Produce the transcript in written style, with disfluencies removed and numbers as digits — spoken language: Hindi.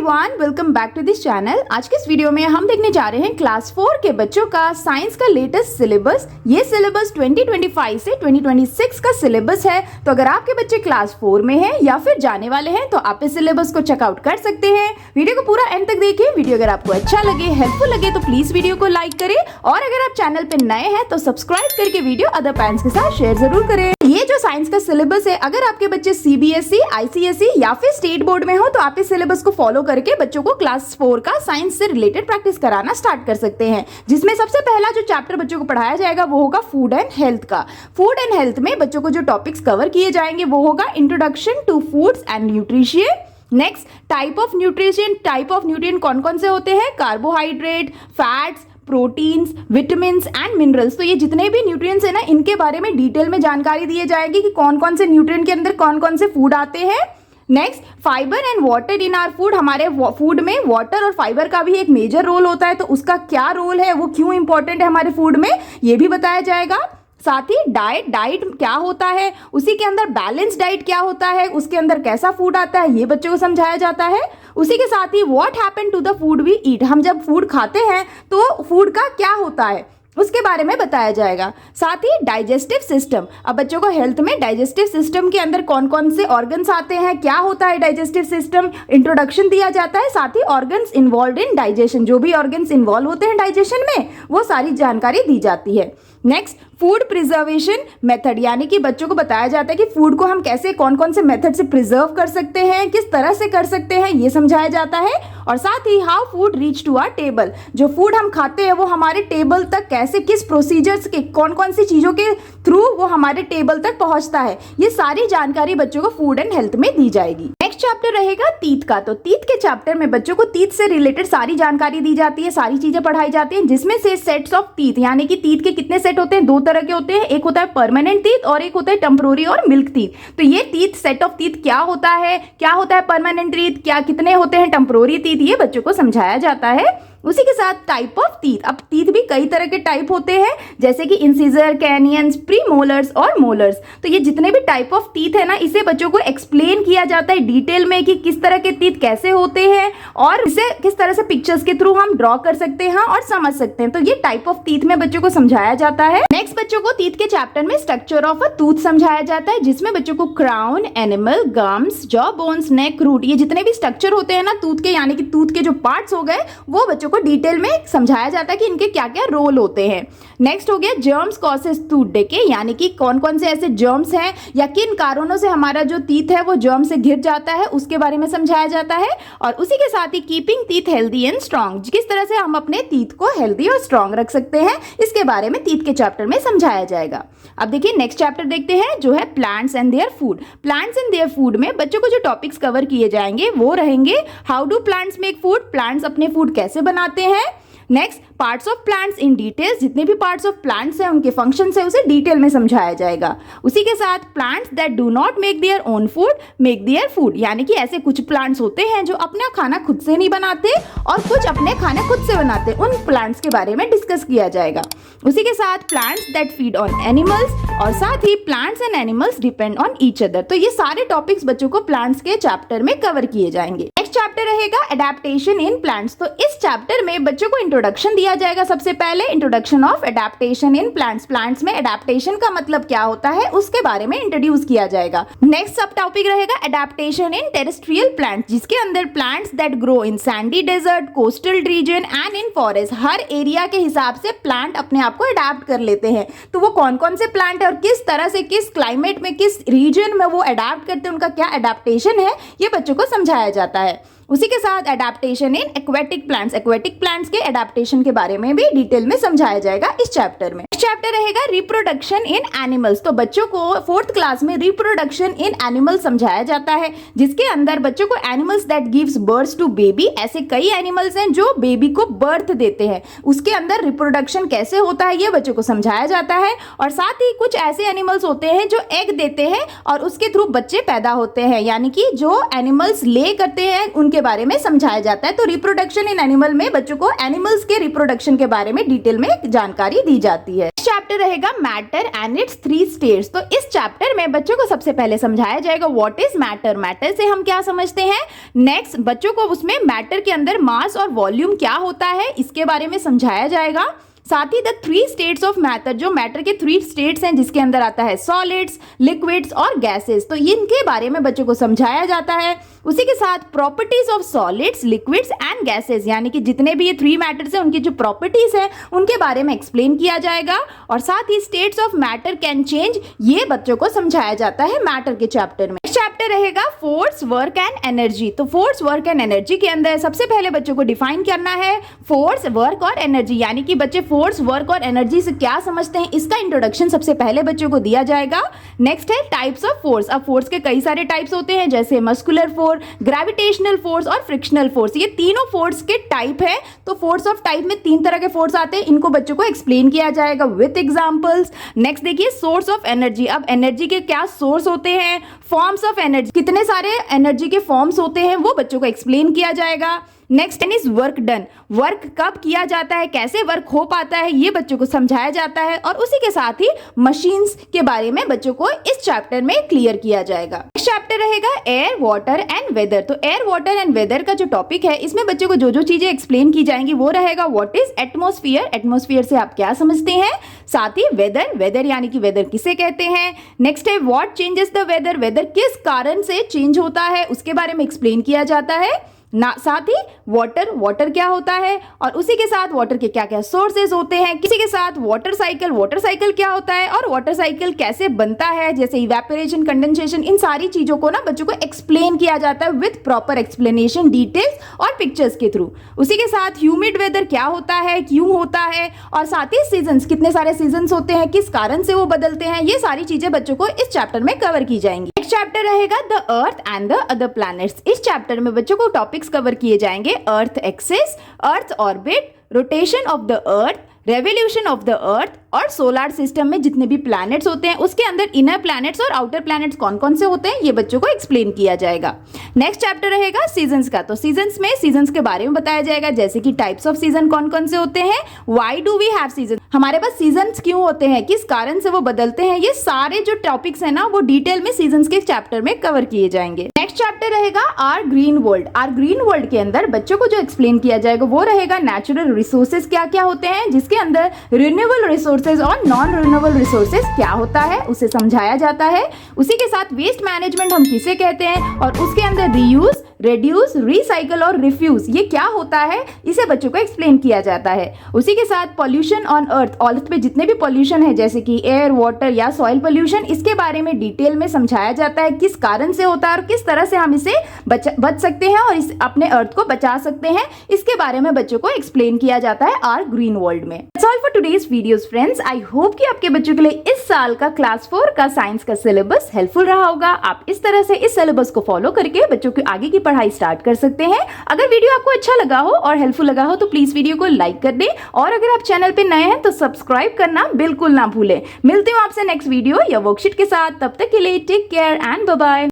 Everyone, welcome back to this channel. आज के इस वीडियो में हम देखने जा रहे हैं क्लास 4 के बच्चों का साइंस का लेटेस्ट सिलेबस। ये सिलेबस 2025 से 2026 का सिलेबस है। तो अगर आपके बच्चे क्लास 4 में हैं या फिर जाने वाले हैं तो आप इस सिलेबस को चेकआउट कर सकते हैं। वीडियो को पूरा एंड तक देखिए। वीडियो अगर आपको अच्छा लगे, हेल्पफुल लगे तो प्लीज वीडियो को लाइक करें और अगर आप चैनल पे नए हैं तो सब्सक्राइब करके वीडियो अदर पेरेंट्स के साथ शेयर जरूर करें। ये जो साइंस का सिलेबस है, अगर आपके बच्चे सीबीएसई, आईसीएसई या फिर स्टेट बोर्ड में हो तो आप इस सिलेबस को फॉलो करके बच्चों को क्लास 4 का साइंस से रिलेटेड प्रैक्टिस कराना स्टार्ट कर सकते हैं। जिसमें सबसे पहला जो चैप्टर बच्चों को पढ़ाया जाएगा वो होगा फूड एंड हेल्थ का। फूड एंड हेल्थ में बच्चों को जो टॉपिक्स कवर किए जाएंगे वो होगा introduction to foods and nutrition. Next, type of nutrition. Type of nutrient कौन कौन से होते हैं? Carbohydrate, fats, proteins, vitamins and minerals. तो ये जितने भी न्यूट्रिएंट्स है ना, इनके बारे में डिटेल में जानकारी दी जाएगी कि कौन कौन से न्यूट्रिएंट के अंदर कौन कौन से फूड आते हैं। Next, fibre and water in our food. हमारे फूड में वाटर और फाइबर का भी एक मेजर रोल होता है, तो उसका क्या रोल है, वो क्यों इंपॉर्टेंट है हमारे फूड में, ये भी बताया जाएगा। साथ ही डाइट क्या होता है, उसी के अंदर बैलेंस डाइट क्या होता है, उसके अंदर कैसा फूड आता है, ये बच्चों को समझाया जाता है। उसी के साथ ही what happen to the food we eat. हम जब फूड खाते हैं तो फूड का क्या होता है उसके बारे में बताया जाएगा। साथ ही डाइजेस्टिव सिस्टम। अब बच्चों को हेल्थ में डाइजेस्टिव सिस्टम के अंदर कौन कौन से ऑर्गन्स आते हैं, क्या होता है डाइजेस्टिव सिस्टम, इंट्रोडक्शन दिया जाता है। साथ ही ऑर्गन्स इन्वॉल्व इन डाइजेशन, जो भी ऑर्गन्स इन्वॉल्व होते हैं डाइजेशन में वो सारी जानकारी दी जाती है। नेक्स्ट, फूड प्रिजर्वेशन मेथड, यानी कि बच्चों को बताया जाता है कि फूड को हम कैसे कौन कौन से मेथड से प्रिजर्व कर सकते हैं, किस तरह से कर सकते हैं, ये समझाया जाता है। और साथ ही how food reach to our table, जो फूड हम खाते हैं वो हमारे टेबल तक कैसे, किस प्रोसीजर्स के, कौन कौन सी चीजों के थ्रू वो हमारे टेबल तक पहुंचता है, ये सारी जानकारी बच्चों को फूड एंड हेल्थ में दी जाएगी। नेक्स्ट चैप्टर रहेगा तीत का। तो तीत के चैप्टर में बच्चों को तीत से रिलेटेड सारी जानकारी दी जाती है, सारी चीजें पढ़ाई जाती हैं, जिसमें से सेट्स ऑफ तीत, यानी कि तीत के कितने सेट होते हैं, दो तरह के होते हैं। एक होता है परमानेंट तीत और एक होता है टेम्पोररी और मिल्क तीत। तो ये तीत, सेट ऑफ तीत क्या होता है परमानेंट तीत, क्या कितने होते हैं टेम्पोररी तीत, ये बच्चों को समझाया जाता है। उसी के साथ टाइप ऑफ टीथ। अब टीथ भी कई तरह के टाइप होते हैं, जैसे कि इंसिजर, कैनियंस, प्रीमोलर्स और मोलर्स। तो ये जितने भी टाइप ऑफ टीथ है ना, इसे बच्चों को एक्सप्लेन किया जाता है डिटेल में कि किस तरह के टीथ कैसे होते हैं और इसे किस तरह से पिक्चर्स के थ्रू हम ड्रॉ कर सकते हैं और समझ सकते हैं। तो ये टाइप ऑफ टीथ में बच्चों को समझाया जाता है। नेक्स्ट, बच्चों को टीथ के चैप्टर में स्ट्रक्चर ऑफ अ टूथ समझाया जाता है, जिसमें बच्चों को crown, enamel, gums, jaw bones, neck, root, ये जितने भी स्ट्रक्चर होते हैं ना टूथ के, यानी कि टूथ के जो पार्ट्स हो गए, वो बच्चों को डिटेल में समझाया जाता है कि इनके क्या क्या रोल होते हैं। नेक्स्ट हो गया जर्म्स कॉसेस टूथ डिके, यानी कि कौन कौन से ऐसे जर्म्स हैं या किन कारणों से हमारा जो टीथ है वो जर्म से घिर जाता है, उसके बारे में समझाया जाता है। और उसी के साथ ही keeping teeth healthy and strong, किस तरह से हम अपने टीथ को हेल्दी और स्ट्रॉन्ग रख सकते हैं, इसके बारे में टीथ के चैप्टर में समझाया जाएगा। अब देखिए नेक्स्ट चैप्टर देखते हैं, जो है plants and their food. Plants and their food में बच्चों को जो टॉपिक्स कवर किए जाएंगे वो रहेंगे how do plants make food, plants अपने फूड कैसे बनाते हैं। Next, parts of plants in details, जितने भी पार्ट्स ऑफ प्लांट्स हैं उनके फंक्शंस है उसे डिटेल में समझाया जाएगा। उसी के साथ plants that do not make their own food make their food, यानी कि ऐसे कुछ प्लांट्स होते हैं जो अपना खाना खुद से नहीं बनाते और कुछ अपने खाने खुद से बनाते, उन प्लांट्स के बारे में डिस्कस किया जाएगा। उसी के साथ plants that feed on animals और साथ ही plants and animals depend on each other. तो ये सारे टॉपिक्स बच्चों को प्लांट्स के चैप्टर में कवर किए जाएंगे। नेक्स्ट चैप्टर रहेगा एडेप्टेशन इन प्लांट्स। तो इस चैप्टर में बच्चों को इंट्रोडक्शन दिया जाएगा। सबसे पहले introduction of adaptation in plants, plants में एडेप्टेशन का मतलब क्या होता है उसके बारे में इंट्रोड्यूस किया जाएगा। नेक्स्ट सब टॉपिक रहेगा एडेप्टेशन इन टेरेस्ट्रियल प्लांट्स, जिसके अंदर plants that grow in sandy desert, coastal region and in forest, हर एरिया के हिसाब से प्लांट अपने आप को अडेप्ट कर लेते हैं। तो वो कौन कौन से प्लांट है और किस तरह से, किस क्लाइमेट में, किस रीजन में वो अडेप्ट करते हैं, उनका क्या एडेप्टेशन है, ये बच्चों को समझाया जाता है। उसी के साथ adaptation in aquatic plants, aquatic plants के एडेप्टेशन के बारे में भी डिटेल में समझाया जाएगा इस चैप्टर में। चैप्टर रहेगा रिप्रोडक्शन इन एनिमल्स। तो बच्चों को 4th क्लास में रिप्रोडक्शन इन एनिमल्स समझाया जाता है, जिसके अंदर बच्चों को animals that gives birth to baby, ऐसे कई एनिमल्स हैं जो बेबी को बर्थ देते हैं, उसके अंदर रिप्रोडक्शन कैसे होता है ये बच्चों को समझाया जाता है। और साथ ही कुछ ऐसे एनिमल्स होते हैं जो एग देते हैं और उसके थ्रू बच्चे पैदा होते हैं, यानी कि जो एनिमल्स ले करते हैं उनके बारे में समझाया जाता है। तो रिप्रोडक्शन इन एनिमल में बच्चों को एनिमल्स के रिप्रोडक्शन के बारे में डिटेल में जानकारी दी जाती है। चैप्टर रहेगा मैटर एंड इट्स 3 स्टेट्स। तो इस चैप्टर में बच्चों को सबसे पहले समझाया जाएगा व्हाट इज मैटर, मैटर से हम क्या समझते हैं। नेक्स्ट बच्चों को उसमें मैटर के अंदर मास और वॉल्यूम क्या होता है इसके बारे में समझाया जाएगा। साथ ही द 3 स्टेट्स ऑफ मैटर, जो मैटर के 3 स्टेट्स हैं जिसके अंदर आता है सॉलिड्स, लिक्विड्स और गैसेस, तो इनके बारे में बच्चों को समझाया जाता है। उसी के साथ properties of solids, liquids and gases, यानी कि जितने भी ये 3 मैटर्स हैं उनकी जो प्रॉपर्टीज है उनके बारे में एक्सप्लेन किया जाएगा। और साथ ही states of matter can change, ये बच्चों को समझाया जाता है मैटर के चैप्टर में। चैप्टर रहेगा फोर्स, वर्क एंड एनर्जी। तो फोर्स, वर्क एंड एनर्जी के अंदर सबसे पहले बच्चों को डिफाइन करना है फोर्स, वर्क और एनर्जी, यानी कि बच्चे फोर्स, वर्क और एनर्जी से क्या समझते हैं इसका इंट्रोडक्शन सबसे पहले बच्चों को दिया जाएगा। नेक्स्ट है टाइप्स ऑफ फोर्स। अब फोर्स के कई सारे टाइप्स होते हैं जैसे मस्कुलर फोर्स, ग्रेविटेशनल फोर्स और फ्रिक्शनल फोर्स, ये तीनों फोर्स के टाइप है। तो फोर्स ऑफ टाइप में 3 तरह के फोर्स आते हैं, इनको बच्चों को एक्सप्लेन किया जाएगा विद एग्जांपल्स। नेक्स्ट देखिए सोर्स ऑफ एनर्जी। अब एनर्जी के क्या सोर्स होते हैं, फॉर्म्स ऑफ एनर्जी, कितने सारे एनर्जी के फॉर्म्स होते हैं वो बच्चों को एक्सप्लेन किया जाएगा। Next is work done, work कब किया जाता है, कैसे वर्क हो पाता है, ये बच्चों को समझाया जाता है। और उसी के साथ ही मशीन्स के बारे में बच्चों को इस चैप्टर में क्लियर किया जाएगा। नेक्स्ट चैप्टर रहेगा एयर, वाटर एंड वेदर। तो एयर, वाटर एंड वेदर का जो टॉपिक है इसमें बच्चों को जो जो चीजें एक्सप्लेन की जाएंगी वो रहेगा व्हाट इज एटमॉस्फेयर, एटमॉस्फेयर से आप क्या समझते हैं। साथ ही वेदर, वेदर यानी कि वेदर किसे कहते हैं। नेक्स्ट है what changes the weather, weather किस कारण से चेंज होता है उसके बारे में एक्सप्लेन किया जाता है ना। साथ ही वाटर, वाटर क्या होता है और उसी के साथ वाटर के क्या क्या सोर्सेज होते हैं। किसी के साथ वाटर साइकिल, वाटर साइकिल क्या होता है और वाटर साइकिल कैसे बनता है, जैसे इवेपोरेशन, कंडेंसेशन, इन सारी चीजों को ना बच्चों को एक्सप्लेन किया जाता है विद प्रॉपर एक्सप्लेनेशन, डिटेल्स और पिक्चर्स के थ्रू। उसी के साथ ह्यूमिड वेदर क्या होता है, क्यों होता है, और साथ ही सीजन्स, कितने सारे सीजन्स होते हैं, किस कारण से वो बदलते हैं, ये सारी चीजें बच्चों को इस चैप्टर में कवर की जाएंगी। नेक्स्ट चैप्टर रहेगा the earth and the other planets. इस चैप्टर में बच्चों को टॉपिक्स कवर किए जाएंगे अर्थ axis, earth orbit, rotation of the earth, revolution of the earth और सोलर सिस्टम में जितने भी प्लैनेट्स होते हैं उसके अंदर इनर प्लैनेट्स और आउटर प्लैनेट्स कौन कौन से होते हैं ये बच्चों को एक्सप्लेन किया जाएगा। नेक्स्ट चैप्टर रहेगा सीजन्स का। तो सीजन्स में सीजन्स के बारे में बताया जाएगा, जैसे कि टाइप्स ऑफ सीजन कौन कौन से होते हैं, why do we have season, हमारे पास सीजन्स क्यों होते हैं, किस कारण से वो बदलते हैं, ये सारे जो टॉपिक्स है ना वो डिटेल में सीजन्स के चैप्टर में कवर किए जाएंगे। नेक्स्ट चैप्टर रहेगा our green world. Our green world के अंदर बच्चों को जो एक्सप्लेन किया जाएगा वो रहेगा नेचुरल रिसोर्सेज क्या क्या होते हैं, जिसके अंदर रिन्यूएबल रिसोर्सेज और नॉन रिन्यूएबल रिसोर्सेज क्या होता है उसे समझाया जाता है। उसी के साथ वेस्ट मैनेजमेंट हम किसे कहते हैं और उसके अंदर रीयूज, रेड्यूस, रिसाइकल और रिफ्यूज ये क्या होता है इसे बच्चों को एक्सप्लेन किया जाता है। उसी के साथ पॉल्यूशन ऑन अर्थ, अर्थ पे जितने भी पॉल्यूशन है जैसे कि एयर, वाटर या सॉइल पॉल्यूशन, इसके बारे में डिटेल में समझाया जाता है किस कारण से होता है और किस तरह से हम इसे बच सकते हैं और इस अपने अर्थ को बचा सकते हैं, इसके बारे में बच्चों को एक्सप्लेन किया जाता है आर ग्रीन वर्ल्ड में। That's all for today's videos friends. I hope कि आपके बच्चों के लिए इस साल का क्लास 4 का साइंस का सिलेबस हेल्पफुल रहा होगा। आप इस तरह से इस सिलेबस को फॉलो करके बच्चों की आगे की पढ़ाई स्टार्ट कर सकते हैं। अगर वीडियो आपको अच्छा लगा हो और हेल्पफुल लगा हो तो प्लीज वीडियो को लाइक कर दें और अगर आप चैनल पे नए हैं तो सब्सक्राइब करना बिल्कुल ना भूलें। मिलते हूँ आपसे नेक्स्ट वीडियो या वर्कशीट के साथ, तब तक के लिए take care and bye bye.